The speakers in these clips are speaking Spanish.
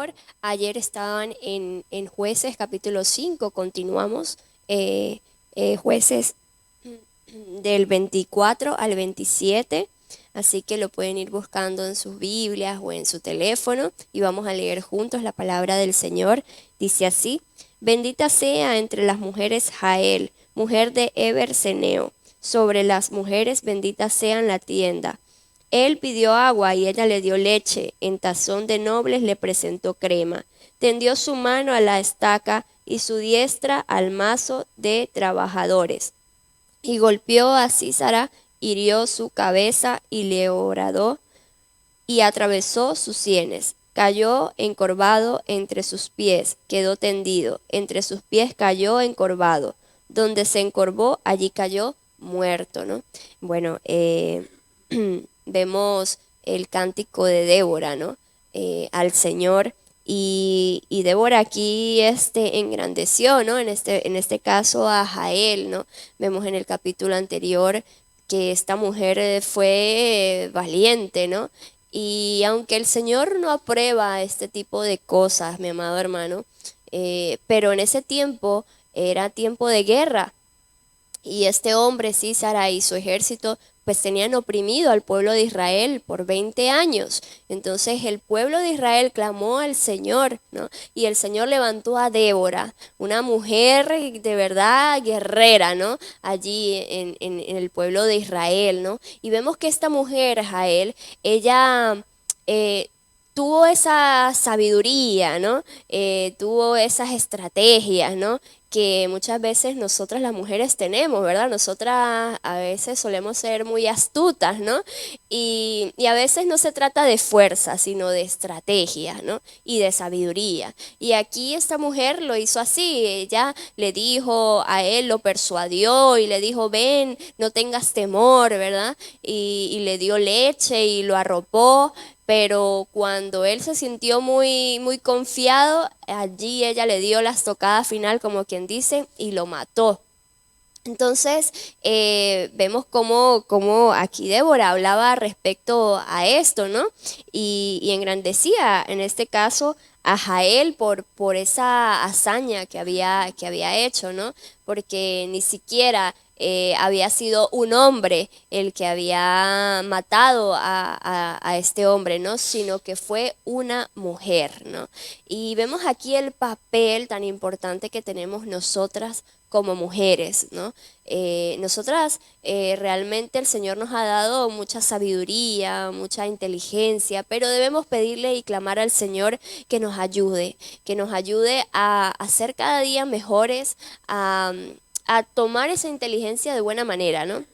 Señor. Ayer estaban en Jueces capítulo 5, continuamos. Jueces del 24 al 27, así que lo pueden ir buscando en sus Biblias o en su teléfono y vamos a leer juntos la palabra del Señor. Dice así: Bendita sea entre las mujeres Jael, mujer de Eber Seneo. Sobre las mujeres bendita sean la tienda. Él pidió agua y ella le dio leche, en tazón de nobles le presentó crema. Tendió su mano a la estaca y su diestra al mazo de trabajadores. Y golpeó a Sísara, hirió su cabeza y le horadó y atravesó sus sienes. Cayó encorvado entre sus pies, quedó tendido, entre sus pies cayó encorvado. Donde se encorvó, allí cayó muerto, ¿no? Bueno, vemos el cántico de Débora, ¿no? Al Señor. Y Débora aquí engrandeció, ¿no? En este caso a Jael, ¿no? Vemos en el capítulo anterior que esta mujer fue valiente, ¿no? Y aunque el Señor no aprueba este tipo de cosas, mi amado hermano, pero en ese tiempo era tiempo de guerra. Y este hombre, Sísara, y su ejército, pues tenían oprimido al pueblo de Israel por 20 años. Entonces el pueblo de Israel clamó al Señor, ¿no? Y el Señor levantó a Débora, una mujer de verdad guerrera, ¿no? Allí en el pueblo de Israel, ¿no? Y vemos que esta mujer, Jael, ella tuvo esa sabiduría, ¿no? Tuvo esas estrategias, ¿no? Que muchas veces nosotras las mujeres tenemos, ¿verdad? Nosotras a veces solemos ser muy astutas, ¿no? Y a veces no se trata de fuerza, sino de estrategia, ¿no? Y de sabiduría. Y aquí esta mujer lo hizo así, ella le dijo a él, lo persuadió y le dijo, ven, no tengas temor, ¿verdad? Y le dio leche y lo arropó. Pero cuando él se sintió muy, muy confiado, allí ella le dio la estocada final, como quien dice, y lo mató. Entonces, vemos cómo aquí Débora hablaba respecto a esto, ¿no? Y engrandecía, en este caso, a Jael por esa hazaña que había hecho, ¿no? Porque ni siquiera había sido un hombre el que había matado a este hombre, ¿no? Sino que fue una mujer, ¿no? Y vemos aquí el papel tan importante que tenemos nosotras como mujeres, ¿no? Nosotras realmente el Señor nos ha dado mucha sabiduría, mucha inteligencia, pero debemos pedirle y clamar al Señor que nos ayude a ser cada día mejores, a tomar esa inteligencia de buena manera, ¿no?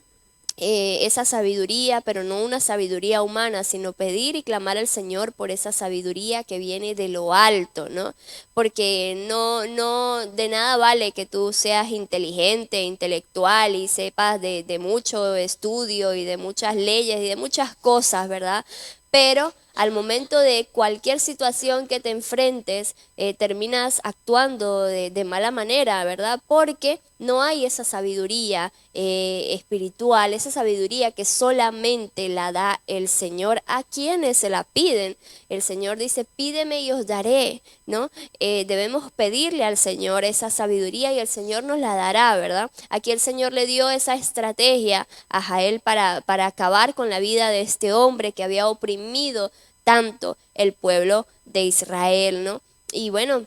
Esa sabiduría, pero no una sabiduría humana, sino pedir y clamar al Señor por esa sabiduría que viene de lo alto, ¿no? Porque no, de nada vale que tú seas inteligente, intelectual y sepas de mucho estudio y de muchas leyes y de muchas cosas, ¿verdad? Pero al momento de cualquier situación que te enfrentes, terminas actuando de mala manera, ¿verdad? Porque no hay esa sabiduría espiritual, esa sabiduría que solamente la da el Señor a quienes se la piden. El Señor dice, pídeme y os daré, ¿no? Debemos pedirle al Señor esa sabiduría y el Señor nos la dará, ¿verdad? Aquí el Señor le dio esa estrategia a Jael para acabar con la vida de este hombre que había oprimido tanto el pueblo de Israel, ¿no? Y bueno,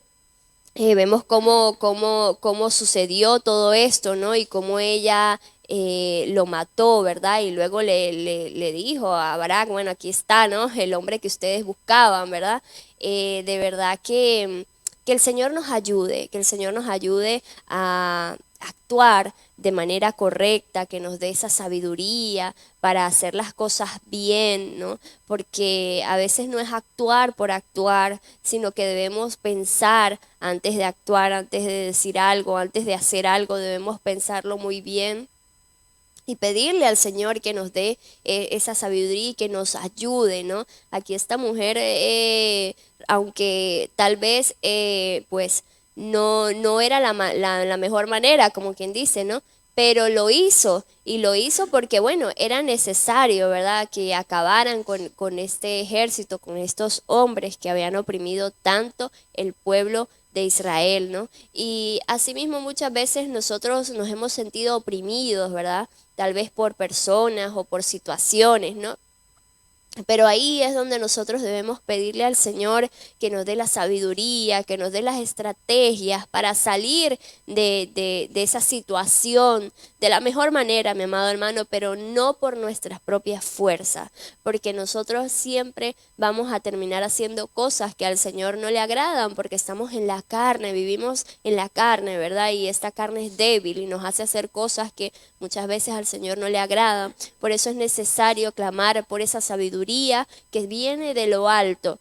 vemos cómo sucedió todo esto, ¿no? Y cómo ella lo mató, ¿verdad? Y luego le dijo a Barak, bueno, aquí está, ¿no? El hombre que ustedes buscaban, ¿verdad? De verdad que el Señor nos ayude, que el Señor nos ayude a actuar de manera correcta, que nos dé esa sabiduría para hacer las cosas bien, ¿no? Porque a veces no es actuar por actuar, sino que debemos pensar antes de actuar, antes de decir algo, antes de hacer algo, debemos pensarlo muy bien y pedirle al Señor que nos dé esa sabiduría y que nos ayude, ¿no? Aquí esta mujer, aunque tal vez pues no era la mejor manera, como quien dice, ¿no? pero lo hizo, y lo hizo porque, bueno, era necesario, ¿verdad?, que acabaran con este ejército, con estos hombres que habían oprimido tanto el pueblo de Israel, ¿no? Y asimismo muchas veces nosotros nos hemos sentido oprimidos, ¿verdad? Tal vez por personas o por situaciones, ¿no? Pero ahí es donde nosotros debemos pedirle al Señor que nos dé la sabiduría, que nos dé las estrategias para salir de esa situación de la mejor manera, mi amado hermano, pero no por nuestras propias fuerzas, porque nosotros siempre vamos a terminar haciendo cosas que al Señor no le agradan, porque estamos en la carne, vivimos en la carne, ¿verdad? Y esta carne es débil y nos hace hacer cosas que muchas veces al Señor no le agradan. Por eso es necesario clamar por esa sabiduría que viene de lo alto.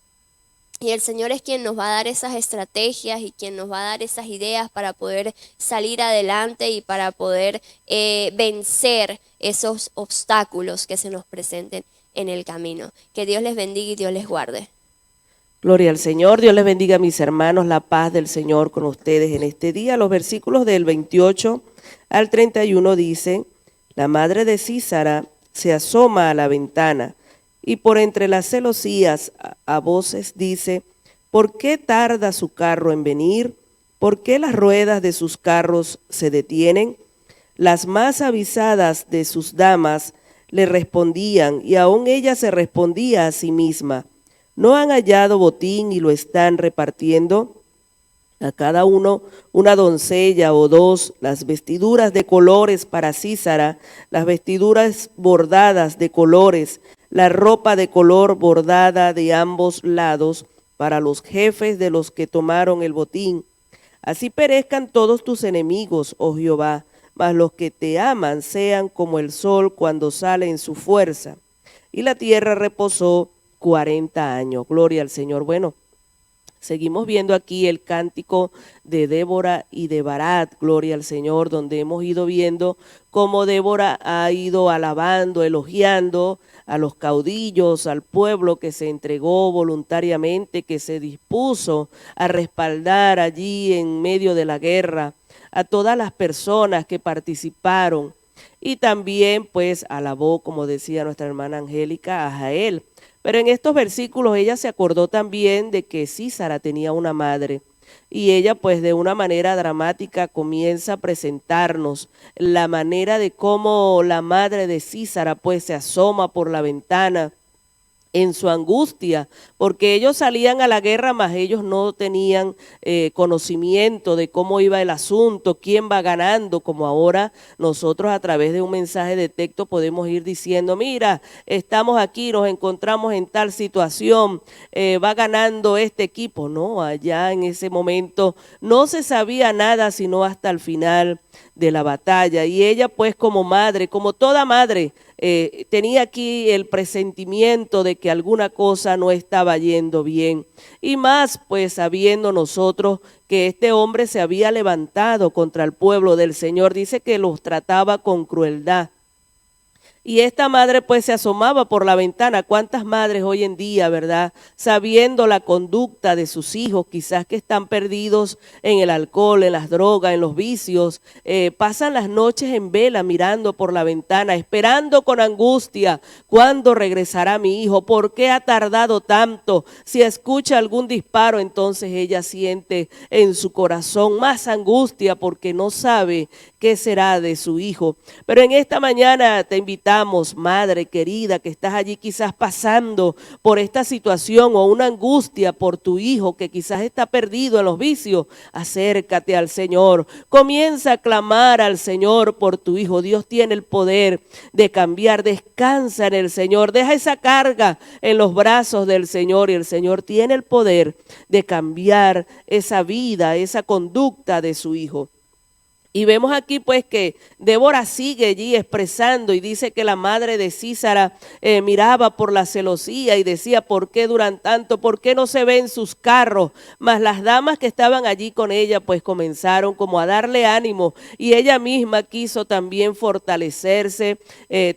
Y el Señor es quien nos va a dar esas estrategias y quien nos va a dar esas ideas para poder salir adelante y para poder vencer esos obstáculos que se nos presenten en el camino. Que Dios les bendiga y Dios les guarde. Gloria al Señor, Dios les bendiga, mis hermanos, la paz del Señor con ustedes en este día. Los versículos del 28 al 31 dicen: la madre de Císara se asoma a la ventana y por entre las celosías a voces dice: ¿por qué tarda su carro en venir? ¿Por qué las ruedas de sus carros se detienen? Las más avisadas de sus damas le respondían, y aún ella se respondía a sí misma: ¿no han hallado botín y lo están repartiendo? A cada uno una doncella o dos, las vestiduras de colores para Císara, las vestiduras bordadas de colores, la ropa de color bordada de ambos lados para los jefes de los que tomaron el botín. Así perezcan todos tus enemigos, oh Jehová, mas los que te aman sean como el sol cuando sale en su fuerza. Y la tierra reposó 40 años. Gloria al Señor. Bueno, seguimos viendo aquí el cántico de Débora y de Barat, gloria al Señor, donde hemos ido viendo cómo Débora ha ido alabando, elogiando a los caudillos, al pueblo que se entregó voluntariamente, que se dispuso a respaldar allí en medio de la guerra, a todas las personas que participaron. Y también pues alabó, como decía nuestra hermana Angélica, a Jael. Pero en estos versículos ella se acordó también de que Císara tenía una madre, y ella pues de una manera dramática comienza a presentarnos la manera de cómo la madre de Císara pues se asoma por la ventana en su angustia, porque ellos salían a la guerra, mas ellos no tenían conocimiento de cómo iba el asunto, quién va ganando, como ahora nosotros a través de un mensaje de texto podemos ir diciendo: mira, estamos aquí, nos encontramos en tal situación, va ganando este equipo. No, allá en ese momento no se sabía nada sino hasta el final de la batalla, y ella pues como madre, como toda madre, tenía aquí el presentimiento de que alguna cosa no estaba yendo bien, y más pues sabiendo nosotros que este hombre se había levantado contra el pueblo del Señor. Dice que los trataba con crueldad. Y esta madre pues se asomaba por la ventana. ¿Cuántas madres hoy en día, verdad? Sabiendo la conducta de sus hijos, quizás que están perdidos en el alcohol, en las drogas, en los vicios, pasan las noches en vela mirando por la ventana, esperando con angustia cuándo regresará mi hijo, por qué ha tardado tanto. Si escucha algún disparo, entonces ella siente en su corazón más angustia porque no sabe qué será de su hijo. Pero en esta mañana te invitamos, madre querida, que estás allí quizás pasando por esta situación o una angustia por tu hijo que quizás está perdido en los vicios. Acércate al Señor, comienza a clamar al Señor por tu hijo. Dios tiene el poder de cambiar. Descansa en el Señor, deja esa carga en los brazos del Señor, y el Señor tiene el poder de cambiar esa vida, esa conducta de su hijo. Y vemos aquí pues que Débora sigue allí expresando y dice que la madre de Císara miraba por la celosía y decía: ¿por qué duran tanto? ¿Por qué no se ven sus carros? Mas las damas que estaban allí con ella pues comenzaron como a darle ánimo, y ella misma quiso también fortalecerse,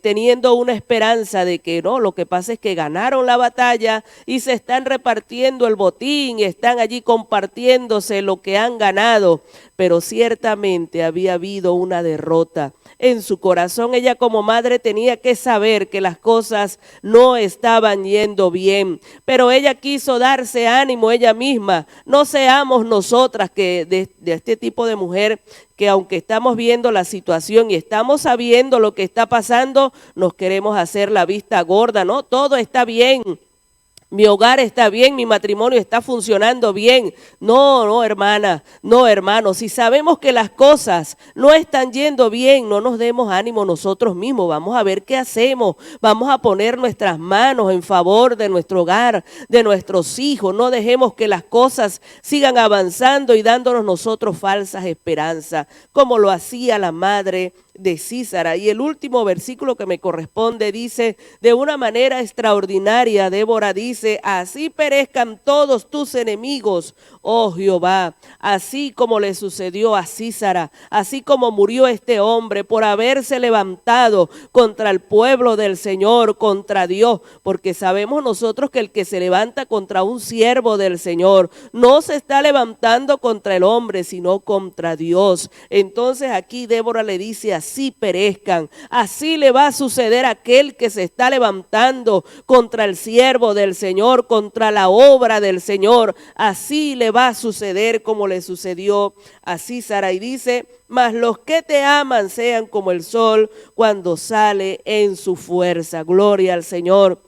teniendo una esperanza de que no, lo que pasa es que ganaron la batalla y se están repartiendo el botín, están allí compartiéndose lo que han ganado. Pero ciertamente había habido una derrota. En su corazón, ella como madre tenía que saber que las cosas no estaban yendo bien, pero ella quiso darse ánimo ella misma. No seamos nosotras que de este tipo de mujer que aunque estamos viendo la situación y estamos sabiendo lo que está pasando, nos queremos hacer la vista gorda, ¿no? Todo está bien. Mi hogar está bien, mi matrimonio está funcionando bien. No, no, hermana, no, hermano. Si sabemos que las cosas no están yendo bien, no nos demos ánimo nosotros mismos. Vamos a ver qué hacemos. Vamos a poner nuestras manos en favor de nuestro hogar, de nuestros hijos. No dejemos que las cosas sigan avanzando y dándonos nosotros falsas esperanzas, como lo hacía la madre de Sísara. Y el último versículo que me corresponde dice, de una manera extraordinaria, Débora dice, así perezcan todos tus enemigos, oh Jehová, así como le sucedió a Sísara, así como murió este hombre por haberse levantado contra el pueblo del Señor, contra Dios, porque sabemos nosotros que el que se levanta contra un siervo del Señor no se está levantando contra el hombre, sino contra Dios. Entonces aquí Débora le dice, así perezcan, así le va a suceder a aquel que se está levantando contra el siervo del Señor, contra la obra del Señor, así le va a suceder como le sucedió a Sísara. Y dice, mas los que te aman sean como el sol cuando sale en su fuerza. Gloria al Señor.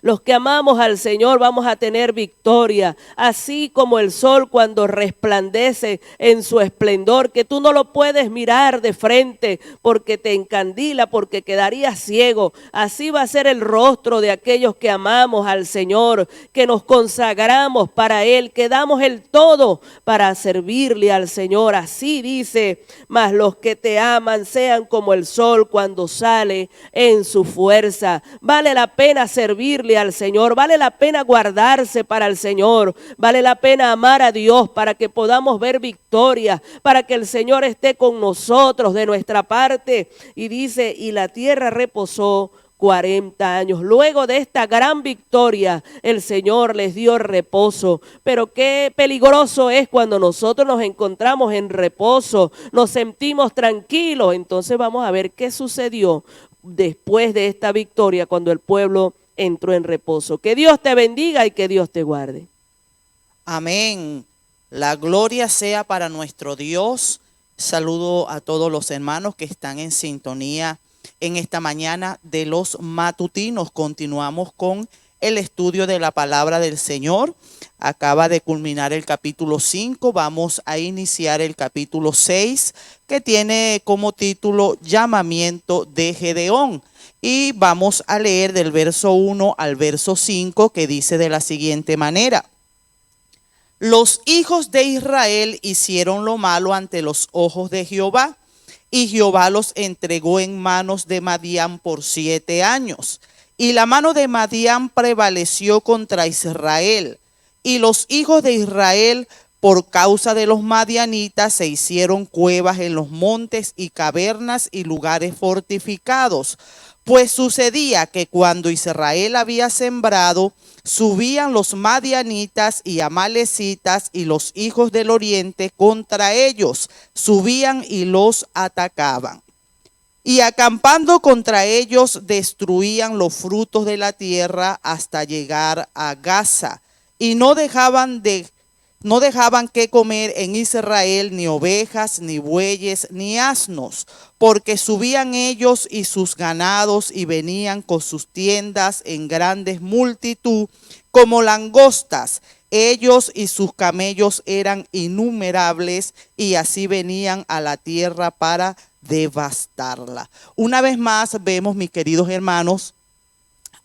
Los que amamos al Señor vamos a tener victoria, así como el sol cuando resplandece en su esplendor, que tú no lo puedes mirar de frente porque te encandila, porque quedarías ciego. Así va a ser el rostro de aquellos que amamos al Señor, que nos consagramos para Él, que damos el todo para servirle al Señor. Así dice, mas los que te aman sean como el sol cuando sale en su fuerza. Vale la pena servir al Señor, vale la pena guardarse para el Señor, vale la pena amar a Dios para que podamos ver victoria, para que el Señor esté con nosotros de nuestra parte. Y dice, y la tierra reposó 40 años. Luego de esta gran victoria, el Señor les dio reposo. Pero qué peligroso es cuando nosotros nos encontramos en reposo, nos sentimos tranquilos. Entonces vamos a ver qué sucedió después de esta victoria cuando el pueblo entró en reposo. Que Dios te bendiga y que Dios te guarde. Amén. La gloria sea para nuestro Dios. Saludo a todos los hermanos que están en sintonía en esta mañana de los matutinos. Continuamos con el estudio de la palabra del Señor. Acaba de culminar el capítulo 5. Vamos a iniciar el capítulo 6, que tiene como título Llamamiento de Gedeón. Y vamos a leer del verso 1 al verso 5, que dice de la siguiente manera. Los hijos de Israel hicieron lo malo ante los ojos de Jehová, y Jehová los entregó en manos de Madián por 7 años. Y la mano de Madián prevaleció contra Israel. Y los hijos de Israel, por causa de los madianitas, se hicieron cuevas en los montes y cavernas y lugares fortificados. Pues sucedía que cuando Israel había sembrado, subían los madianitas y amalecitas y los hijos del oriente contra ellos, subían y los atacaban. Y acampando contra ellos, destruían los frutos de la tierra hasta llegar a Gaza, y no dejaban que comer en Israel ni ovejas, ni bueyes, ni asnos, porque subían ellos y sus ganados y venían con sus tiendas en grandes multitud como langostas. Ellos y sus camellos eran innumerables y así venían a la tierra para devastarla. Una vez más vemos, mis queridos hermanos,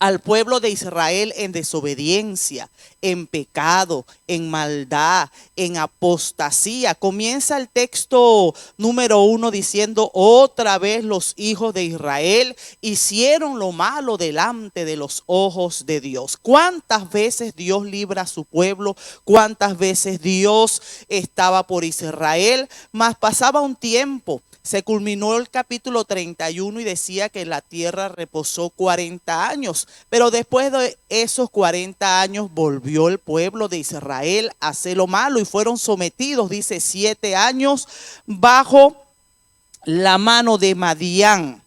al pueblo de Israel en desobediencia, en pecado, en maldad, en apostasía. Comienza el texto número 1 diciendo, otra vez los hijos de Israel hicieron lo malo delante de los ojos de Dios. ¿Cuántas veces Dios libra a su pueblo? ¿Cuántas veces Dios estaba por Israel? Mas pasaba un tiempo. Se culminó el capítulo 31 y decía que la tierra reposó 40 años. Pero después de esos 40 años volvió el pueblo de Israel a hacer lo malo y fueron sometidos, dice, 7 años bajo la mano de Madián.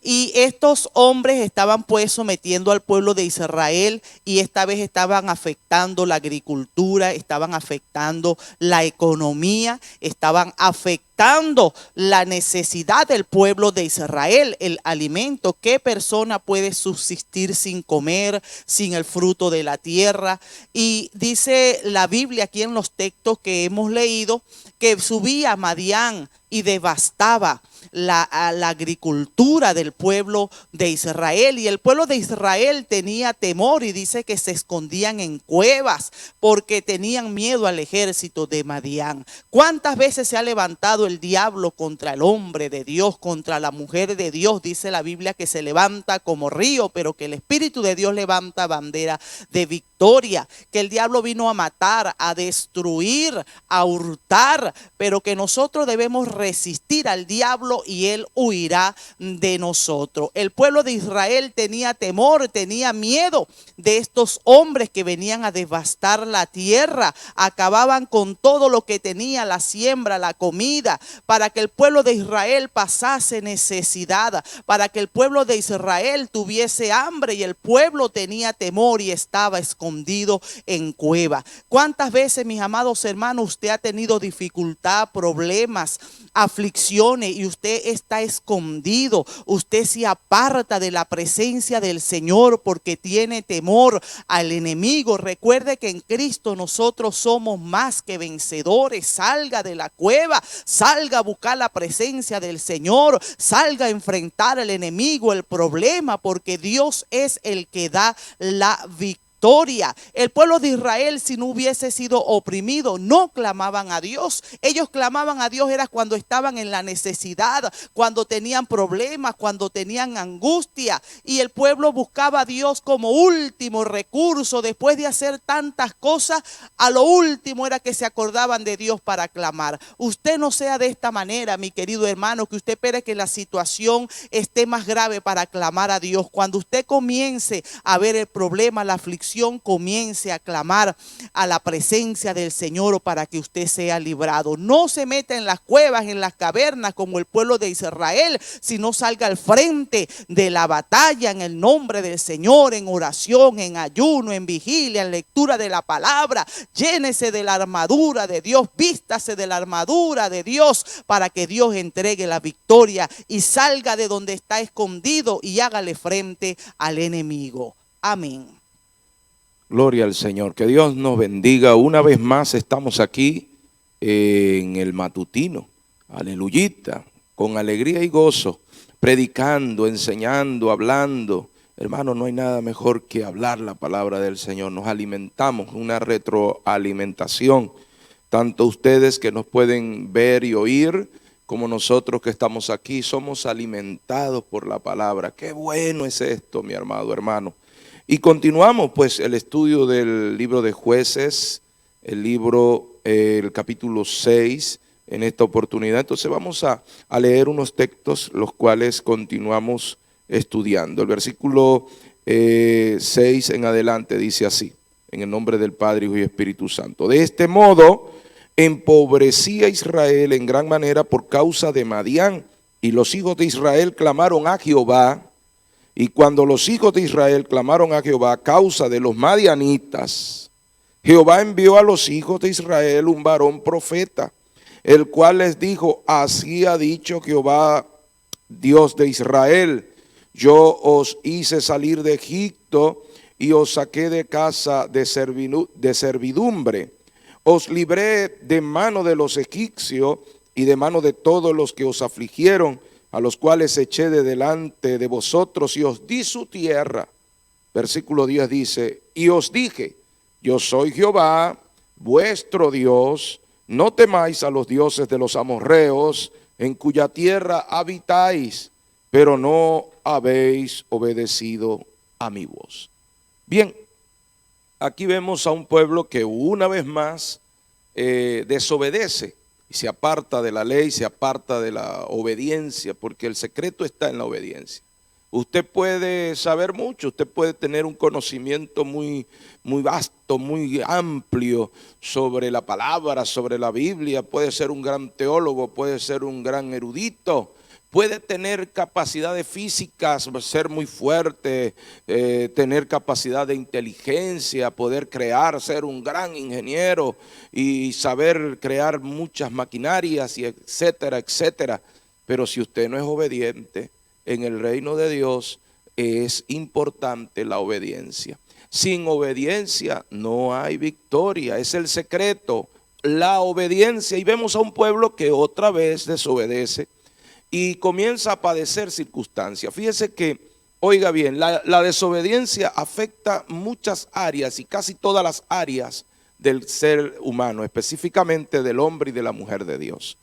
Y estos hombres estaban pues sometiendo al pueblo de Israel y esta vez estaban afectando la agricultura, estaban afectando la economía, estaban afectando la necesidad del pueblo de Israel, el alimento. ¿Qué persona puede subsistir sin comer, sin el fruto de la tierra? Y dice la Biblia aquí en los textos que hemos leído que subía a Madián y devastaba la agricultura del pueblo de Israel. Y el pueblo de Israel tenía temor y dice que se escondían en cuevas porque tenían miedo al ejército de Madián. ¿Cuántas veces se ha levantado el diablo contra el hombre de Dios, contra la mujer de Dios? Dice la Biblia que se levanta como río, pero que el Espíritu de Dios levanta bandera de victoria. Que el diablo vino a matar, a destruir, a hurtar, pero que nosotros debemos resistir al diablo y él huirá de nosotros. El pueblo de Israel tenía temor, tenía miedo de estos hombres que venían a devastar la tierra, acababan con todo lo que tenía, la siembra, la comida, para que el pueblo de Israel pasase necesidad, para que el pueblo de Israel tuviese hambre, y el pueblo tenía temor y estaba escondido en cueva. ¿Cuántas veces, mis amados hermanos, usted ha tenido dificultad, problemas, aflicciones y usted está escondido? Usted se aparta de la presencia del Señor porque tiene temor al enemigo. Recuerde que en Cristo nosotros somos más que vencedores. Salga de la cueva, salga a buscar la presencia del Señor, salga a enfrentar al enemigo, el problema, porque Dios es el que da la victoria. El pueblo de Israel, si no hubiese sido oprimido, no clamaban a Dios. Ellos clamaban a Dios era cuando estaban en la necesidad, cuando tenían problemas, cuando tenían angustia, y el pueblo buscaba a Dios como último recurso. Después de hacer tantas cosas, a lo último era que se acordaban de Dios para clamar. Usted no sea de esta manera, mi querido hermano, que usted espere que la situación esté más grave para clamar a Dios. Cuando usted comience a ver el problema, la aflicción, comience a clamar a la presencia del Señor para que usted sea librado. No se meta en las cuevas, en las cavernas como el pueblo de Israel, sino salga al frente de la batalla en el nombre del Señor, en oración, en ayuno, en vigilia, en lectura de la palabra. Llénese de la armadura de Dios, vístase de la armadura de Dios para que Dios entregue la victoria y salga de donde está escondido y hágale frente al enemigo. Amén. Gloria al Señor, que Dios nos bendiga. Una vez más estamos aquí en el matutino, aleluyita, con alegría y gozo, predicando, enseñando, hablando. Hermano, no hay nada mejor que hablar la palabra del Señor. Nos alimentamos, una retroalimentación, tanto ustedes que nos pueden ver y oír, como nosotros que estamos aquí, somos alimentados por la palabra. Qué bueno es esto, mi amado hermano. Y continuamos pues el estudio del libro de Jueces, el capítulo 6 en esta oportunidad. Entonces vamos a leer unos textos los cuales continuamos estudiando. El versículo 6 en adelante dice así, en el nombre del Padre, Hijo y Espíritu Santo. De este modo empobrecía Israel en gran manera por causa de Madián, y los hijos de Israel clamaron a Jehová. Y cuando los hijos de Israel clamaron a Jehová a causa de los madianitas, Jehová envió a los hijos de Israel un varón profeta, el cual les dijo: así ha dicho Jehová, Dios de Israel, yo os hice salir de Egipto y os saqué de casa de servidumbre. Os libré de mano de los egipcios y de mano de todos los que os afligieron, a los cuales eché de delante de vosotros y os di su tierra. Versículo 10 dice: y os dije, yo soy Jehová, vuestro Dios, no temáis a los dioses de los amorreos, en cuya tierra habitáis, pero no habéis obedecido a mi voz. Bien, aquí vemos a un pueblo que una vez más desobedece y se aparta de la ley, se aparta de la obediencia, porque el secreto está en la obediencia. Usted puede saber mucho, usted puede tener un conocimiento muy vasto, muy amplio sobre la palabra, sobre la Biblia, puede ser un gran teólogo, puede ser un gran erudito, puede tener capacidades físicas, ser muy fuerte, tener capacidad de inteligencia, poder crear, ser un gran ingeniero y saber crear muchas maquinarias y etcétera, etcétera. Pero si usted no es obediente, en el reino de Dios es importante la obediencia. Sin obediencia no hay victoria, es el secreto, la obediencia. Y vemos a un pueblo que otra vez desobedece y comienza a padecer circunstancias. Fíjese que, oiga bien, la desobediencia afecta muchas áreas y casi todas las áreas del ser humano, específicamente del hombre y de la mujer de Dios.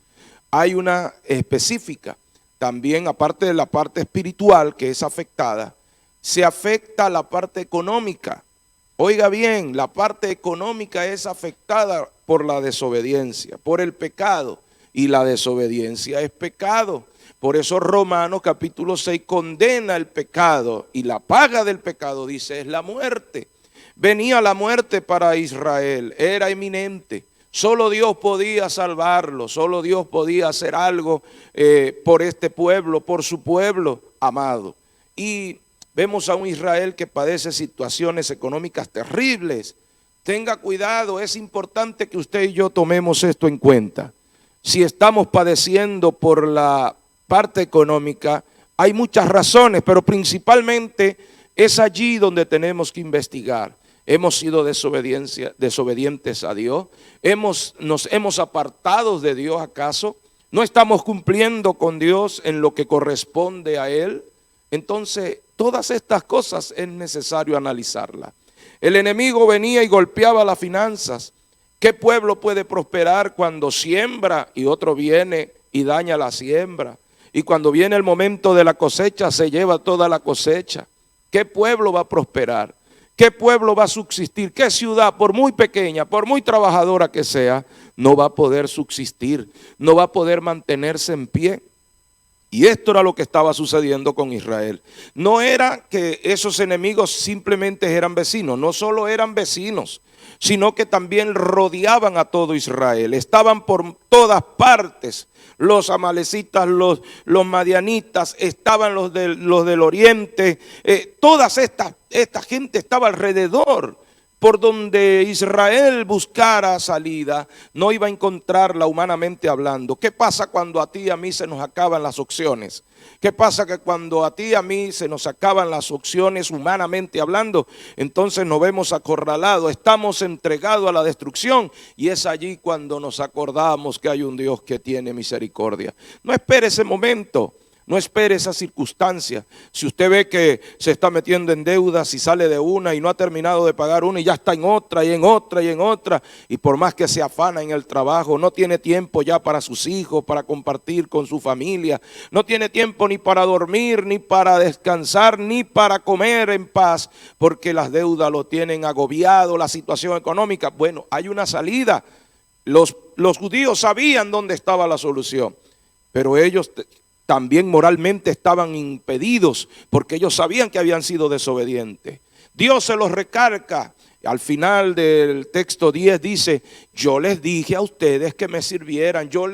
Hay una específica. También, aparte de la parte espiritual que es afectada, se afecta la parte económica. Oiga bien, la parte económica es afectada por la desobediencia, por el pecado. Y la desobediencia es pecado. Por eso Romanos capítulo 6 condena el pecado. Y la paga del pecado, dice, es la muerte. Venía la muerte para Israel, era inminente. Solo Dios podía salvarlo, solo Dios podía hacer algo por este pueblo, por su pueblo amado. Y vemos a un Israel que padece situaciones económicas terribles. Tenga cuidado, es importante que usted y yo tomemos esto en cuenta. Si estamos padeciendo por la parte económica, hay muchas razones, pero principalmente es allí donde tenemos que investigar. Hemos sido desobedientes a Dios, nos hemos apartado de Dios acaso, no estamos cumpliendo con Dios en lo que corresponde a Él. Entonces, todas estas cosas es necesario analizarlas. El enemigo venía y golpeaba las finanzas. ¿Qué pueblo puede prosperar cuando siembra y otro viene y daña la siembra? Y cuando viene el momento de la cosecha, se lleva toda la cosecha. ¿Qué pueblo va a prosperar? ¿Qué pueblo va a subsistir? ¿Qué ciudad, por muy pequeña, por muy trabajadora que sea, no va a poder subsistir, no va a poder mantenerse en pie? Y esto era lo que estaba sucediendo con Israel. No era que esos enemigos simplemente eran vecinos, no solo eran vecinos, sino que también rodeaban a todo Israel. Estaban por todas partes. Los amalecitas, los madianitas, estaban los del oriente, esta gente estaba alrededor. Por donde Israel buscara salida, no iba a encontrarla humanamente hablando. ¿Qué pasa cuando a ti y a mí se nos acaban las opciones? ¿Qué pasa que cuando a ti y a mí se nos acaban las opciones humanamente hablando? Entonces nos vemos acorralados, estamos entregados a la destrucción y es allí cuando nos acordamos que hay un Dios que tiene misericordia. No espere ese momento. No espere esa circunstancia. Si usted ve que se está metiendo en deudas y sale de una y no ha terminado de pagar una y ya está en otra y en otra y en otra, y por más que se afana en el trabajo, no tiene tiempo ya para sus hijos, para compartir con su familia, no tiene tiempo ni para dormir, ni para descansar, ni para comer en paz, porque las deudas lo tienen agobiado, la situación económica. Bueno, hay una salida. Los judíos sabían dónde estaba la solución, pero ellos también moralmente estaban impedidos porque ellos sabían que habían sido desobedientes. Dios se los recarga. Al final del texto 10 dice, yo les dije a ustedes que me sirvieran, yo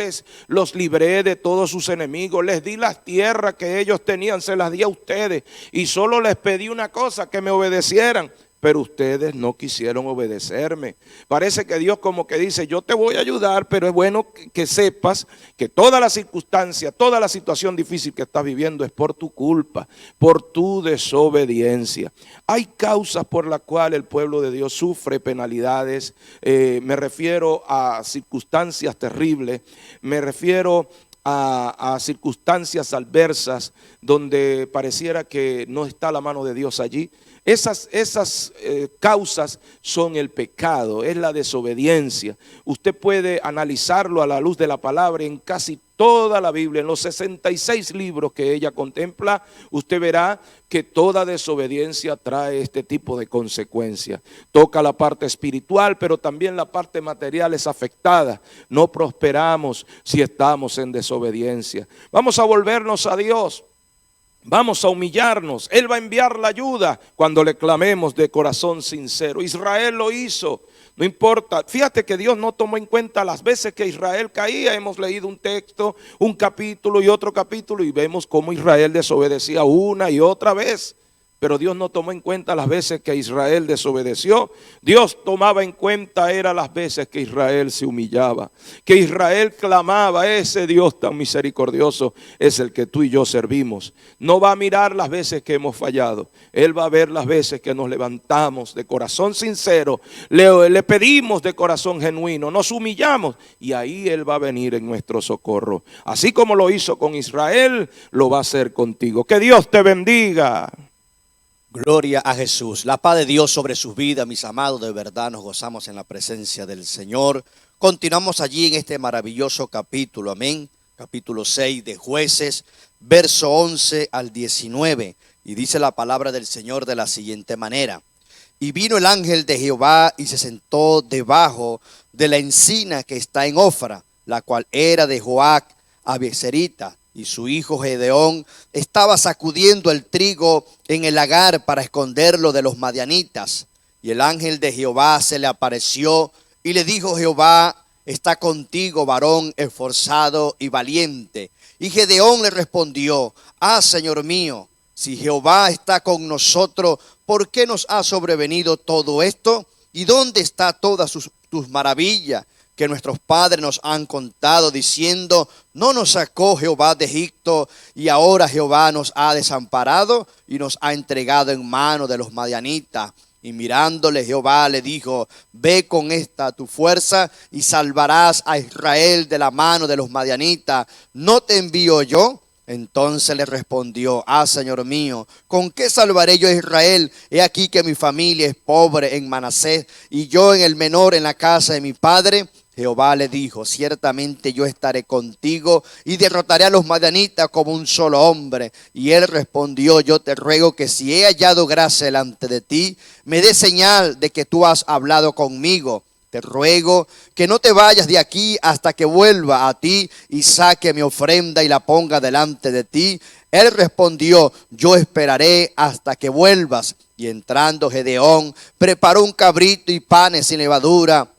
los libré de todos sus enemigos, les di las tierras que ellos tenían, se las di a ustedes y solo les pedí una cosa, que me obedecieran. Pero ustedes no quisieron obedecerme. Parece que Dios como que dice, yo te voy a ayudar, pero es bueno que sepas que toda la circunstancia, toda la situación difícil que estás viviendo es por tu culpa, por tu desobediencia. Hay causas por las cuales el pueblo de Dios sufre penalidades. Me refiero a circunstancias terribles, me refiero a circunstancias adversas donde pareciera que no está la mano de Dios allí. Esas causas son el pecado, es la desobediencia. Usted puede analizarlo a la luz de la palabra en casi toda la Biblia, en los 66 libros que ella contempla, usted verá que toda desobediencia trae este tipo de consecuencias. Toca la parte espiritual, pero también la parte material es afectada. No prosperamos si estamos en desobediencia. Vamos a volvernos a Dios. Vamos a humillarnos. Él va a enviar la ayuda cuando le clamemos de corazón sincero. Israel lo hizo. No importa, fíjate que Dios no tomó en cuenta las veces que Israel caía. Hemos leído un texto, un capítulo y otro capítulo y vemos cómo Israel desobedecía una y otra vez. Pero Dios no tomó en cuenta las veces que Israel desobedeció. Dios tomaba en cuenta era las veces que Israel se humillaba, que Israel clamaba. Ese Dios tan misericordioso es el que tú y yo servimos. No va a mirar las veces que hemos fallado. Él va a ver las veces que nos levantamos de corazón sincero, le pedimos de corazón genuino, nos humillamos y ahí Él va a venir en nuestro socorro. Así como lo hizo con Israel, lo va a hacer contigo. Que Dios te bendiga. Gloria a Jesús. La paz de Dios sobre sus vidas, mis amados. De verdad nos gozamos en la presencia del Señor. Continuamos allí en este maravilloso capítulo, amén. Capítulo 6 de Jueces, verso 11 al 19. Y dice la palabra del Señor de la siguiente manera. Y vino el ángel de Jehová y se sentó debajo de la encina que está en Ofra, la cual era de Joac Abieserita. Y su hijo Gedeón estaba sacudiendo el trigo en el lagar para esconderlo de los madianitas. Y el ángel de Jehová se le apareció y le dijo: Jehová está contigo, varón esforzado y valiente. Y Gedeón le respondió: Señor mío, si Jehová está con nosotros, ¿por qué nos ha sobrevenido todo esto? ¿Y dónde está todas tus maravillas que nuestros padres nos han contado, diciendo: no nos sacó Jehová de Egipto, y ahora Jehová nos ha desamparado y nos ha entregado en mano de los madianitas? Y mirándole Jehová le dijo: ve con esta tu fuerza y salvarás a Israel de la mano de los madianitas. ¿No te envío yo? Entonces le respondió: Señor mío, ¿con qué salvaré yo a Israel? He aquí que mi familia es pobre en Manasés, y yo en el menor en la casa de mi padre. Jehová le dijo: ciertamente yo estaré contigo y derrotaré a los madianitas como un solo hombre. Y él respondió: yo te ruego que si he hallado gracia delante de ti, me dé señal de que tú has hablado conmigo. Te ruego que no te vayas de aquí hasta que vuelva a ti y saque mi ofrenda y la ponga delante de ti. Él respondió: yo esperaré hasta que vuelvas. Y entrando Gedeón, preparó un cabrito y panes sin levadura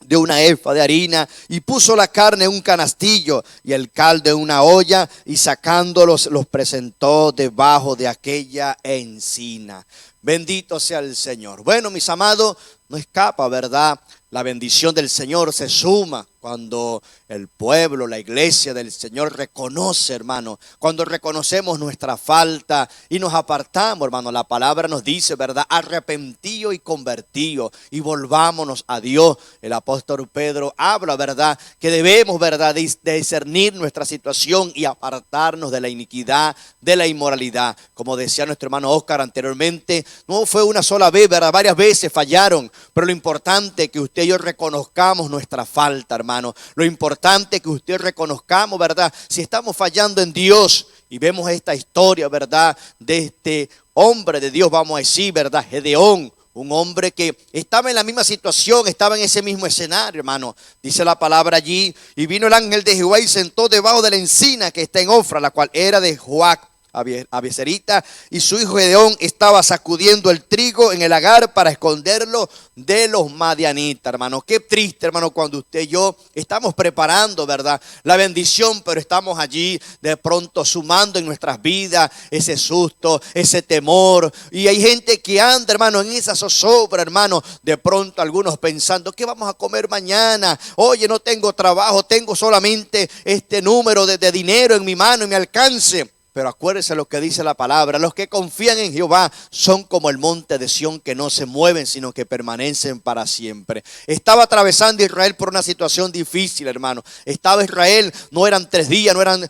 de una efa de harina, y puso la carne en un canastillo y el caldo en una olla, y sacándolos los presentó debajo de aquella encina. Bendito sea el Señor. Bueno, mis amados, no escapa, ¿verdad? La bendición del Señor se suma cuando el pueblo, la iglesia del Señor reconoce, hermano. Cuando reconocemos nuestra falta y nos apartamos, hermano. La palabra nos dice, ¿verdad? Arrepentido y convertido y volvámonos a Dios. El apóstol Pedro habla, ¿verdad? Que debemos, ¿verdad? De discernir nuestra situación y apartarnos de la iniquidad, de la inmoralidad. Como decía nuestro hermano Oscar anteriormente, no fue una sola vez, ¿verdad? Varias veces fallaron. Pero lo importante es que usted y yo reconozcamos nuestra falta, hermano. Lo importante es que usted reconozcamos, ¿verdad? Si estamos fallando en Dios y vemos esta historia, ¿verdad? De este hombre de Dios, vamos a decir, ¿verdad? Gedeón, un hombre que estaba en la misma situación, estaba en ese mismo escenario, hermano. Dice la palabra allí: y vino el ángel de Jehová y sentó debajo de la encina que está en Ofra, la cual era de Joac Abieserita, y su hijo Gedeón estaba sacudiendo el trigo en el lagar para esconderlo de los madianitas, hermano. Qué triste, hermano, cuando usted y yo estamos preparando, ¿verdad?, la bendición, pero estamos allí de pronto sumando en nuestras vidas ese susto, ese temor. Y hay gente que anda, hermano, en esa zozobra, hermano, de pronto algunos pensando: ¿qué vamos a comer mañana? Oye, no tengo trabajo, tengo solamente este número de dinero en mi mano, en mi alcance. Pero acuérdense lo que dice la palabra: los que confían en Jehová son como el monte de Sión, que no se mueven, sino que permanecen para siempre. Estaba atravesando Israel por una situación difícil, hermano. Estaba Israel, no eran 3 días, no eran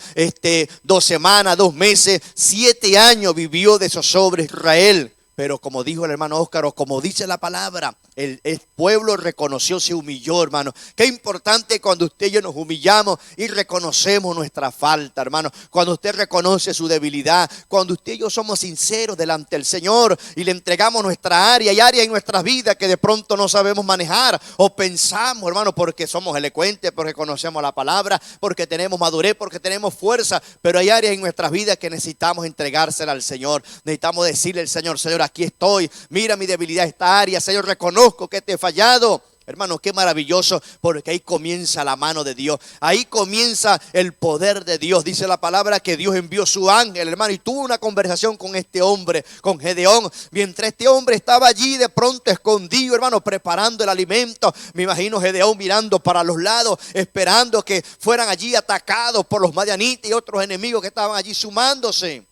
2 semanas, 2 meses, 7 años vivió de zozobra Israel. Pero como dijo el hermano Óscar, o como dice la palabra, el pueblo reconoció, se humilló, hermano. Qué importante cuando usted y yo nos humillamos y reconocemos nuestra falta, hermano. Cuando usted reconoce su debilidad, cuando usted y yo somos sinceros delante del Señor y le entregamos nuestra área y áreas en nuestras vidas que de pronto no sabemos manejar o pensamos, hermano, porque somos elocuentes, porque conocemos la palabra, porque tenemos madurez, porque tenemos fuerza, pero hay áreas en nuestras vidas que necesitamos entregársela al Señor. Necesitamos decirle al Señor: Señor, aquí estoy, mira mi debilidad, esta área, Señor, reconozco que te he fallado. Hermano, qué maravilloso, porque ahí comienza la mano de Dios, ahí comienza el poder de Dios. Dice la palabra que Dios envió su ángel, hermano, y tuvo una conversación con este hombre, con Gedeón. Mientras este hombre estaba allí de pronto escondido, hermano, preparando el alimento, me imagino Gedeón mirando para los lados, esperando que fueran allí atacados por los madianitas y otros enemigos que estaban allí sumándose.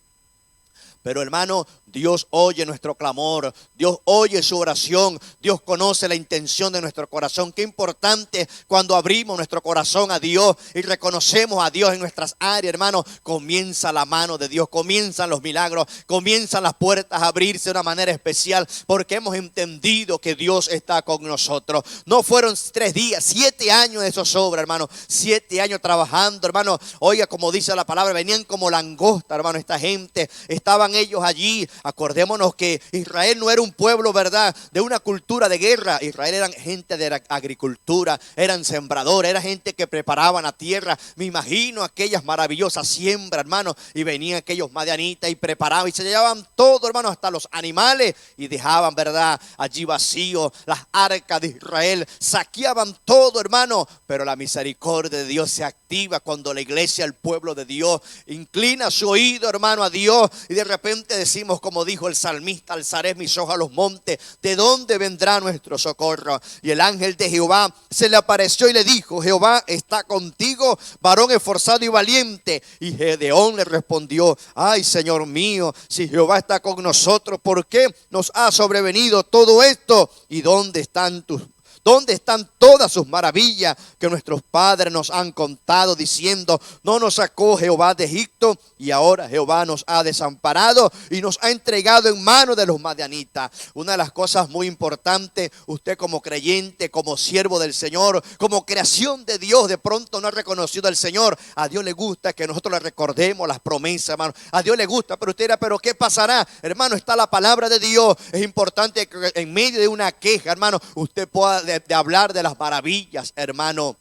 Pero hermano, Dios oye nuestro clamor, Dios oye su oración, Dios conoce la intención de nuestro corazón. Qué importante cuando abrimos nuestro corazón a Dios y reconocemos a Dios en nuestras áreas, hermano. Comienza la mano de Dios, comienzan los milagros, comienzan las puertas a abrirse de una manera especial, porque hemos entendido que Dios está con nosotros. No fueron 3 días, 7 años de zozobra, hermano, 7 años trabajando, hermano. Oiga, como dice la palabra, venían como langosta, hermano, esta gente, estaban ellos allí. Acordémonos que Israel no era un pueblo, ¿verdad?, de una cultura de guerra. Israel eran gente de agricultura, eran sembradores, era gente que preparaban la tierra. Me imagino aquellas maravillosas siembras, hermano, y venían aquellos madianitas y preparaban y se llevaban todo, hermano, hasta los animales, y dejaban, ¿verdad?, allí vacío las arcas de Israel, saqueaban todo, hermano. Pero la misericordia de Dios se activa cuando la iglesia, el pueblo de Dios, inclina su oído, hermano, a Dios, y de repente decimos, como dijo el salmista: alzaré mis ojos a los montes, ¿de dónde vendrá nuestro socorro? Y el ángel de Jehová se le apareció y le dijo: Jehová está contigo, varón esforzado y valiente. Y Gedeón le respondió: ay, Señor mío, si Jehová está con nosotros, ¿por qué nos ha sobrevenido todo esto? ¿Y dónde están todas sus maravillas que nuestros padres nos han contado, diciendo: no nos sacó Jehová de Egipto? Y ahora Jehová nos ha desamparado y nos ha entregado en manos de los madianitas. Una de las cosas muy importantes, usted como creyente, como siervo del Señor, como creación de Dios, de pronto no ha reconocido al Señor. A Dios le gusta que nosotros le recordemos las promesas, hermano. A Dios le gusta, pero usted dirá: pero ¿qué pasará? Hermano, está la palabra de Dios. Es importante que en medio de una queja, hermano, usted pueda de hablar de las maravillas, hermano.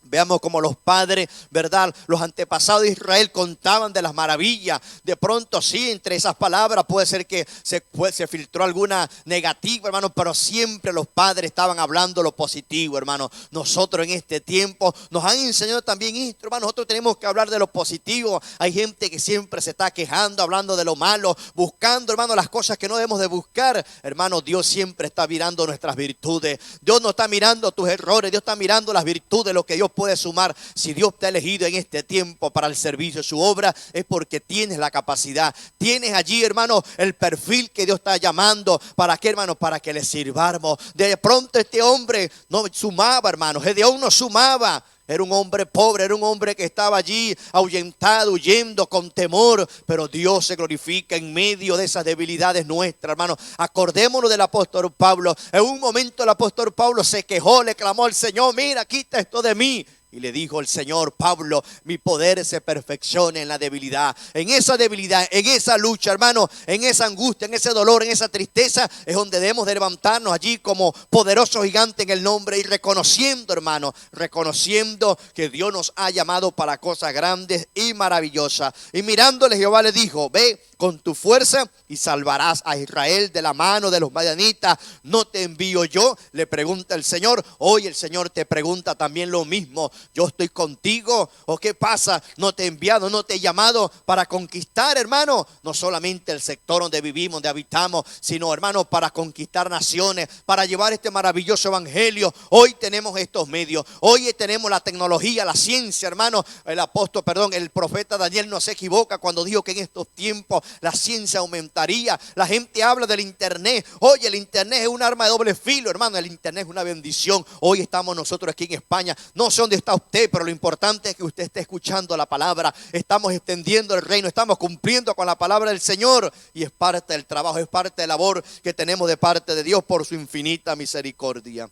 Veamos como los padres, ¿verdad?, los antepasados de Israel contaban de las maravillas. De pronto sí, entre esas palabras puede ser que se filtró alguna negativa, hermano, pero siempre los padres estaban hablando lo positivo, hermano. Nosotros en este tiempo nos han enseñado también esto, hermano. Nosotros tenemos que hablar de lo positivo. Hay gente que siempre se está quejando, hablando de lo malo, buscando, hermano, las cosas que no debemos de buscar. Hermano, Dios siempre está mirando nuestras virtudes. Dios no está mirando tus errores, Dios está mirando las virtudes, lo que Dios puede sumar. Si Dios te ha elegido en este tiempo para el servicio de su obra, es porque tienes la capacidad, tienes allí, hermano, el perfil que Dios está llamando. ¿Para qué, hermano? Para que le sirvamos. De pronto este hombre no sumaba, hermano. Gedeón no sumaba. Era un hombre pobre, era un hombre que estaba allí ahuyentado, huyendo con temor. Pero Dios se glorifica en medio de esas debilidades nuestras, hermano. Acordémonos del apóstol Pablo. En un momento el apóstol Pablo se quejó, le clamó al Señor: mira, quita esto de mí. Y le dijo el Señor: Pablo, mi poder se perfecciona en la debilidad. En esa debilidad, en esa lucha, hermano, en esa angustia, en ese dolor, en esa tristeza, es donde debemos de levantarnos allí como poderoso gigante en el nombre, y reconociendo, hermano, reconociendo que Dios nos ha llamado para cosas grandes y maravillosas. Y mirándole, Jehová le dijo: ve con tu fuerza y salvarás a Israel de la mano de los madianitas. ¿No te envío yo?, le pregunta el Señor. Hoy el Señor te pregunta también lo mismo: yo estoy contigo, ¿o qué pasa? No te he enviado, no te he llamado para conquistar, hermano, no solamente el sector donde vivimos, donde habitamos, sino, hermano, para conquistar naciones, para llevar este maravilloso evangelio. Hoy tenemos estos medios, hoy tenemos la tecnología, la ciencia, hermano. El profeta Daniel no se equivoca cuando dijo que en estos tiempos la ciencia aumentaría. La gente habla del internet. Oye, el internet es un arma de doble filo, hermano. El internet es una bendición. Hoy estamos nosotros aquí en España, no sé dónde está usted, pero lo importante es que usted esté escuchando la palabra. Estamos extendiendo el reino, estamos cumpliendo con la palabra del Señor. Y es parte del trabajo, es parte de la labor que tenemos de parte de Dios por su infinita misericordia.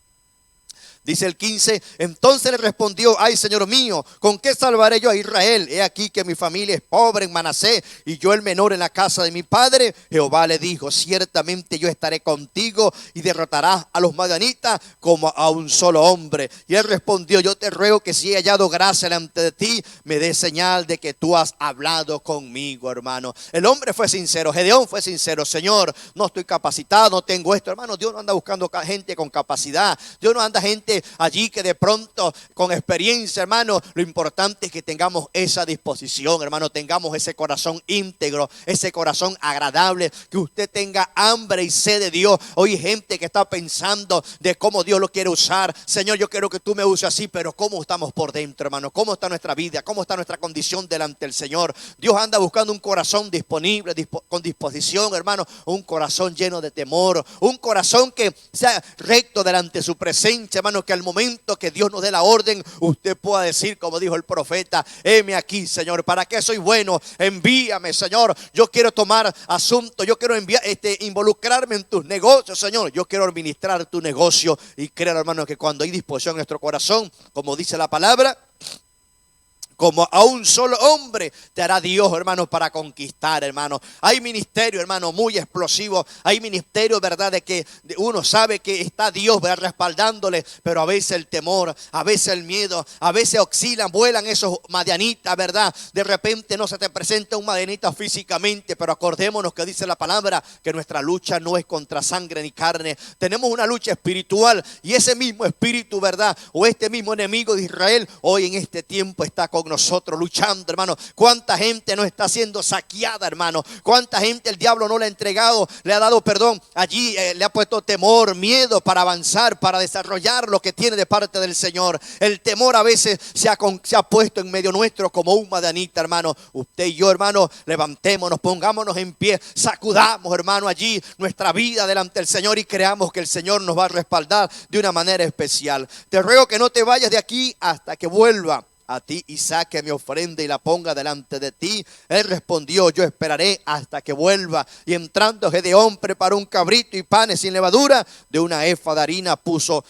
Dice el 15, entonces le respondió, ay Señor mío, ¿con qué salvaré yo a Israel? He aquí que mi familia es pobre en Manasés y yo el menor en la casa de mi padre. Jehová le dijo, ciertamente yo estaré contigo y derrotarás a los madianitas como a un solo hombre. Y él respondió, yo te ruego que si he hallado gracia delante de ti, me dé señal de que tú has hablado conmigo, hermano. El hombre fue sincero, Gedeón fue sincero, Señor, no estoy capacitado, no tengo esto, hermano. Dios no anda buscando gente con capacidad, Dios no anda gente allí que de pronto con experiencia, hermano. Lo importante es que tengamos esa disposición, hermano, tengamos ese corazón íntegro, ese corazón agradable, que usted tenga hambre y sed de Dios. Hoy hay gente que está pensando de cómo Dios lo quiere usar. Señor, yo quiero que tú me uses así, pero ¿cómo estamos por dentro, hermano? ¿Cómo está nuestra vida? ¿Cómo está nuestra condición delante del Señor? Dios anda buscando un corazón disponible, con disposición, hermano, un corazón lleno de temor, un corazón que sea recto delante de su presencia, hermano, que al momento que Dios nos dé la orden, usted pueda decir, como dijo el profeta, heme aquí, Señor, ¿para qué soy bueno? Envíame, Señor. Yo quiero tomar asunto, yo quiero involucrarme en tus negocios, Señor. Yo quiero administrar tu negocio. Y creo, hermano, que cuando hay disposición en nuestro corazón, como dice la palabra, como a un solo hombre te hará Dios, hermano, para conquistar, hermano. Hay ministerio, hermano, muy explosivo. Hay ministerio, verdad, de que uno sabe que está Dios, ¿verdad?, respaldándole, pero a veces el temor, a veces el miedo, a veces oscilan, vuelan esos madianitas, ¿verdad? De repente no se te presenta un madianita físicamente, pero acordémonos que dice la palabra que nuestra lucha no es contra sangre ni carne. Tenemos una lucha espiritual y ese mismo espíritu, ¿verdad?, o este mismo enemigo de Israel, hoy en este tiempo está con nosotros luchando, hermano. Cuánta gente no está siendo saqueada, hermano. Cuánta gente el diablo no le ha entregado, le ha dado perdón. Allí le ha puesto temor, miedo para avanzar, para desarrollar lo que tiene de parte del Señor. El temor a veces se ha puesto en medio nuestro como un madianita, hermano. Usted y yo, hermano, levantémonos, pongámonos en pie, sacudamos, hermano, allí nuestra vida delante del Señor y creamos que el Señor nos va a respaldar de una manera especial. Te ruego que no te vayas de aquí hasta que vuelva a ti y saque mi ofrenda y la ponga delante de ti. Él respondió, yo esperaré hasta que vuelva. Y entrando Gedeón preparó un cabrito y panes sin levadura, de una efa de harina puso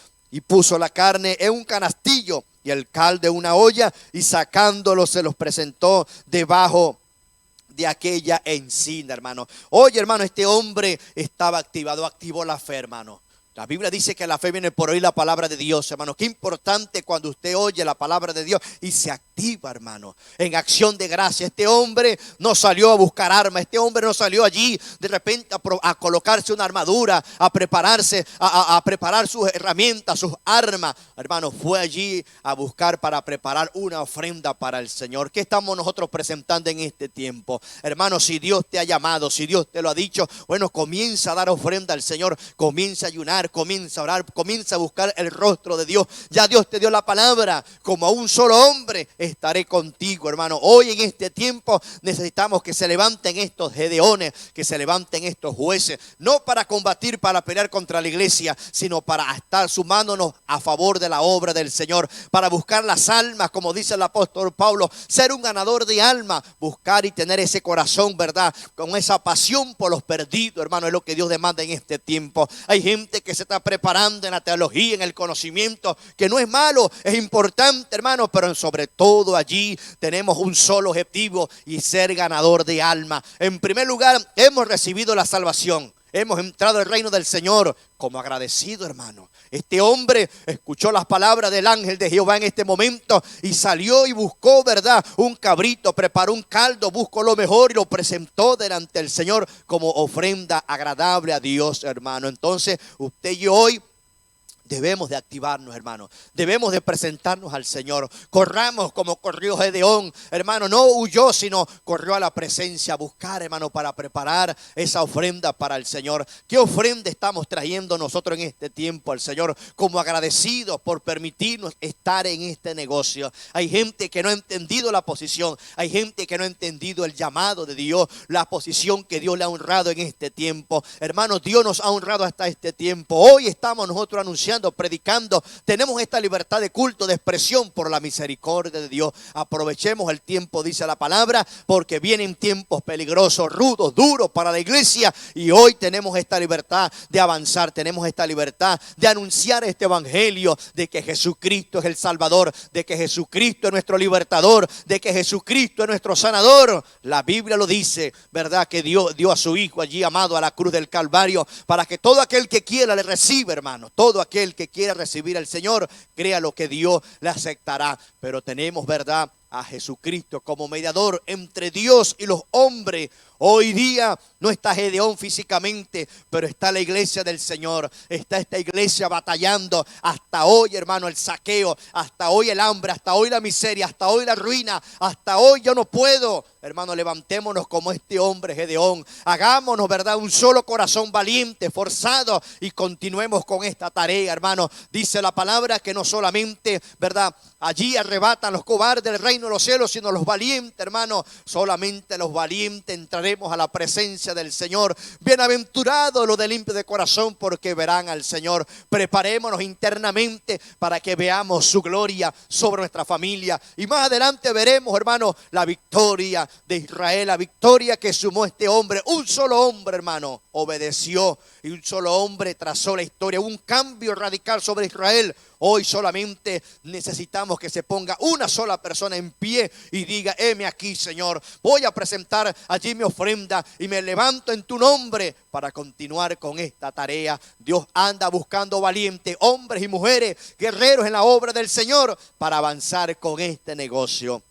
la carne en un canastillo y el caldo en una olla, y sacándolo se los presentó debajo de aquella encina, hermano. Oye, hermano, este hombre estaba activó la fe, hermano. La Biblia dice que la fe viene por oír la palabra de Dios, hermano. Qué importante cuando usted oye la palabra de Dios y se activa, hermano, en acción de gracia. Este hombre no salió a buscar armas. Este hombre no salió allí de repente a colocarse una armadura, a prepararse, a preparar sus herramientas, sus armas. Hermano, fue allí a buscar para preparar una ofrenda para el Señor. ¿Qué estamos nosotros presentando en este tiempo? Hermano, si Dios te ha llamado, si Dios te lo ha dicho, bueno, comienza a dar ofrenda al Señor, comienza a ayunar, comienza a orar, comienza a buscar el rostro de Dios. Ya Dios te dio la palabra, como a un solo hombre estaré contigo, hermano. Hoy en este tiempo necesitamos que se levanten estos gedeones, que se levanten estos jueces, no para combatir, para pelear contra la iglesia, sino para estar sumándonos a favor de la obra del Señor, para buscar las almas, como dice el apóstol Pablo, ser un ganador de almas, buscar y tener ese corazón, ¿verdad?, con esa pasión por los perdidos, hermano, es lo que Dios demanda en este tiempo. Hay gente que se está preparando en la teología, en el conocimiento, que no es malo, es importante, hermano, pero sobre todo allí tenemos un solo objetivo y ser ganador de alma. En primer lugar, hemos recibido la salvación, hemos entrado al reino del Señor como agradecido, hermano. Este hombre escuchó las palabras del ángel de Jehová en este momento y salió y buscó, ¿verdad?, un cabrito, preparó un caldo, buscó lo mejor y lo presentó delante del Señor como ofrenda agradable a Dios, hermano. Entonces, usted y yo hoy debemos de activarnos, hermano. Debemos de presentarnos al Señor. Corramos como corrió Gedeón, hermano. No huyó, sino corrió a la presencia a buscar, hermano, para preparar esa ofrenda para el Señor. ¿Qué ofrenda estamos trayendo nosotros en este tiempo al Señor? Como agradecidos por permitirnos estar en este negocio. Hay gente que no ha entendido la posición. Hay gente que no ha entendido el llamado de Dios, la posición que Dios le ha honrado en este tiempo. Hermano, Dios nos ha honrado hasta este tiempo. Hoy estamos nosotros anunciando anunciando, predicando. Tenemos esta libertad de culto, de expresión por la misericordia de Dios. Aprovechemos el tiempo, dice la palabra, porque vienen tiempos peligrosos, rudos, duros para la iglesia. Y hoy tenemos esta libertad de avanzar, tenemos esta libertad de anunciar este evangelio, de que Jesucristo es el Salvador, de que Jesucristo es nuestro libertador, de que Jesucristo es nuestro sanador. La Biblia lo dice, ¿verdad? Que Dios dio a su Hijo allí amado a la cruz del Calvario para que todo aquel que quiera le reciba, hermano. Todo aquel que quiera recibir al Señor, crea lo que Dios le aceptará. Pero tenemos, ¿verdad?, a Jesucristo como mediador entre Dios y los hombres. Hoy día no está Gedeón físicamente, pero está la iglesia del Señor. Está esta iglesia batallando. Hasta hoy, hermano, el saqueo. Hasta hoy el hambre. Hasta hoy la miseria. Hasta hoy la ruina. Hasta hoy yo no puedo. Hermano, levantémonos como este hombre Gedeón. Hagámonos, ¿verdad?, un solo corazón valiente, forzado, y continuemos con esta tarea, hermano. Dice la palabra que no solamente, ¿verdad?, allí arrebatan los cobardes del reino de los cielos, sino los valientes, hermano. Solamente los valientes entraremos a la presencia del Señor. Bienaventurados los de limpio de corazón, porque verán al Señor. Preparémonos internamente para que veamos su gloria sobre nuestra familia. Y más adelante veremos, hermano, la victoria de Israel, la victoria que sumó este hombre. Un solo hombre, hermano, obedeció, y un solo hombre trazó la historia. Un cambio radical sobre Israel. Hoy solamente necesitamos que se ponga una sola persona en pie y diga: heme aquí, Señor, voy a presentar allí mi ofrenda y me levanto en tu nombre para continuar con esta tarea. Dios anda buscando valientes, hombres y mujeres, guerreros en la obra del Señor, para avanzar con este negocio.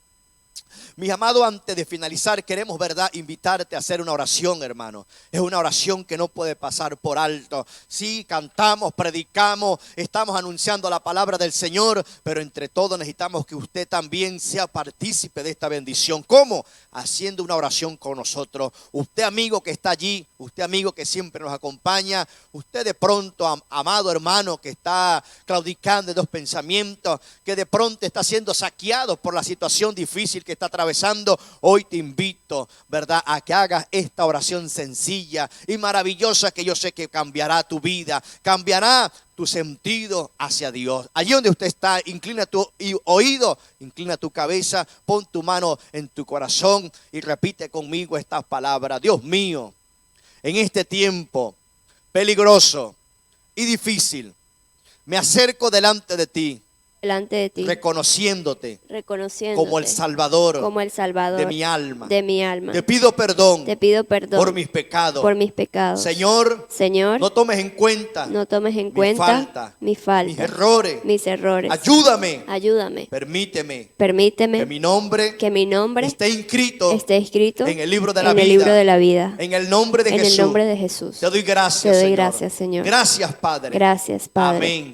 Mis amados, antes de finalizar, queremos, ¿verdad?, invitarte a hacer una oración, hermano. Es una oración que no puede pasar por alto. Sí, cantamos, predicamos, estamos anunciando la palabra del Señor, pero entre todos necesitamos que usted también sea partícipe de esta bendición. ¿Cómo? Haciendo una oración con nosotros. Usted, amigo que está allí, usted, amigo que siempre nos acompaña, usted de pronto, amado hermano, que está claudicando en dos pensamientos, que de pronto está siendo saqueado por la situación difícil que está atravesando, hoy te invito, ¿verdad?, a que hagas esta oración sencilla y maravillosa, que yo sé que cambiará tu vida, cambiará tu sentido hacia Dios. Allí donde usted está, inclina tu oído, inclina tu cabeza, pon tu mano en tu corazón y repite conmigo estas palabras. Dios mío, en este tiempo peligroso y difícil, me acerco delante de ti, reconociéndote como el Salvador, de mi alma. Te pido perdón, por mis pecados. Señor, no tomes en cuenta, mi falta, mis errores. Ayúdame. Permíteme que mi nombre esté inscrito en el libro de la vida. En el nombre de Jesús. Te doy gracias, Señor. Gracias, Padre.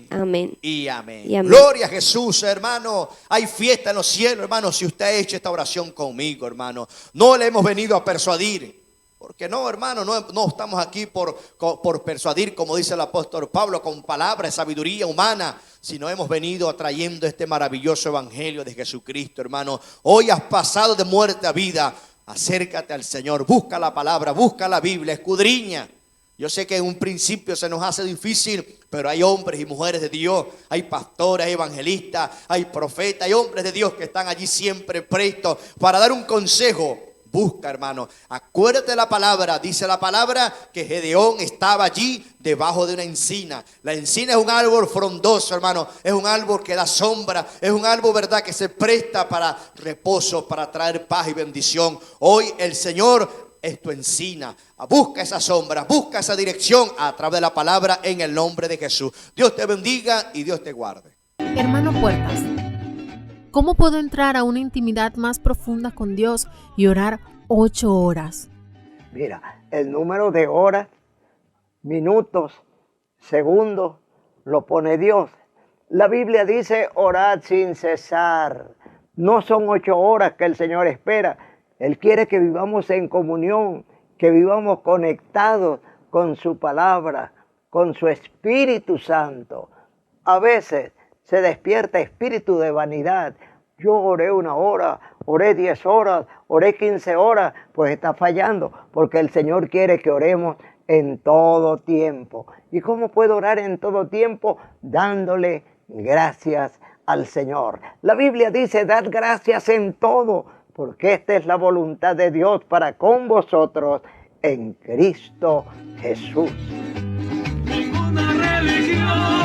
Amén. Y amén. Gloria a Jesús, hermano. Hay fiesta en los cielos, hermano, si usted ha hecho esta oración conmigo, hermano. No le hemos venido a persuadir, porque no, hermano, no estamos aquí por persuadir, como dice el apóstol Pablo, con palabras de sabiduría humana, sino hemos venido atrayendo este maravilloso evangelio de Jesucristo, hermano. Hoy has pasado de muerte a vida. Acércate al Señor, busca la palabra, busca la Biblia, escudriña. Yo sé que en un principio se nos hace difícil, pero hay hombres y mujeres de Dios, hay pastores, hay evangelistas, hay profetas, hay hombres de Dios que están allí siempre prestos para dar un consejo. Busca, hermano, acuérdate de la palabra. Dice la palabra que Gedeón estaba allí debajo de una encina. La encina es un árbol frondoso, hermano. Es un árbol que da sombra. Es un árbol, verdad, que se presta para reposo, para traer paz y bendición. Hoy el Señor es tu encina. Busca esa sombra, busca esa dirección a través de la palabra, en el nombre de Jesús. Dios te bendiga y Dios te guarde. Hermano Puertas, ¿cómo puedo entrar a una intimidad más profunda con Dios y orar 8 horas? Mira, el número de horas, minutos, segundos, lo pone Dios. La Biblia dice: orad sin cesar. No son 8 horas que el Señor espera. Él quiere que vivamos en comunión, que vivamos conectados con su palabra, con su Espíritu Santo. A veces se despierta espíritu de vanidad. Yo oré 1 hora, oré 10 horas, oré 15 horas, pues está fallando, porque el Señor quiere que oremos en todo tiempo. ¿Y cómo puedo orar en todo tiempo? Dándole gracias al Señor. La Biblia dice, dad gracias en todo, porque esta es la voluntad de Dios para con vosotros en Cristo Jesús. Ninguna religión